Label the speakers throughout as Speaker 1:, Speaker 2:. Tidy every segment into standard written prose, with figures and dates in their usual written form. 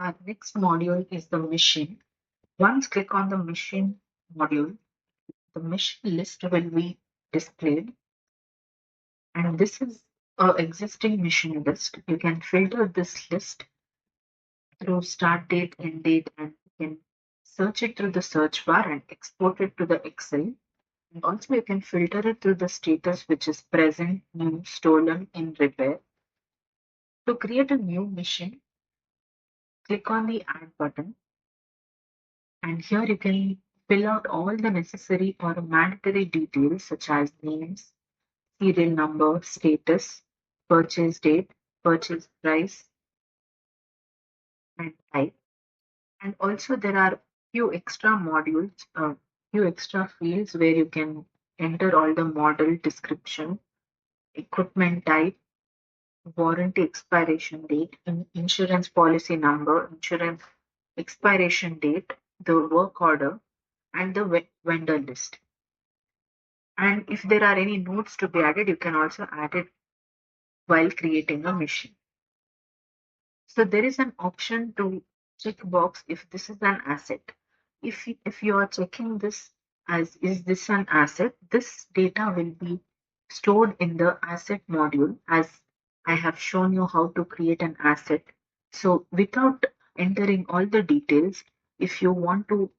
Speaker 1: Our next module is the machine. Once click on the machine module, the machine list will be displayed, and this is a existing machine list. You can filter this list through start date, end date, and you can search it through the search bar and export it to the Excel. And also you can filter it through the status, which is present, new, stolen, in repair. To create a new machine, click on the add button, and here you can fill out all the necessary or mandatory details such as names, serial number, status, purchase date, purchase price, and type. And also there are few extra modules, few extra fields where you can enter all the model description, equipment type, warranty expiration date, insurance policy number, insurance expiration date, the work order, and the vendor list. And if there are any notes to be added, you can also add it while creating a machine. So there is an option to check box if this is an asset. If you are checking this as is this an asset, this data will be stored in the asset module as I have shown you how to create an asset. So without entering all the details, if you want to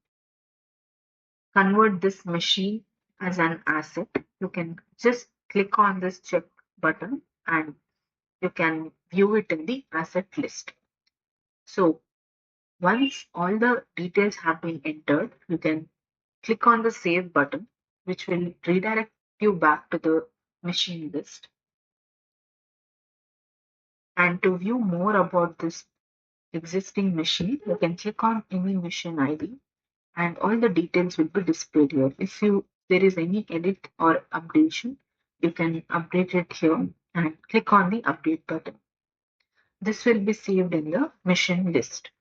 Speaker 1: convert this machine as an asset, you can just click on this check button and you can view it in the asset list. So once all the details have been entered, you can click on the save button, which will redirect you back to the machine list. And to view more about this existing machine, you can click on any machine ID and all the details will be displayed here. If there is any edit or updation, you can update it here and click on the update button. This will be saved in the machine list.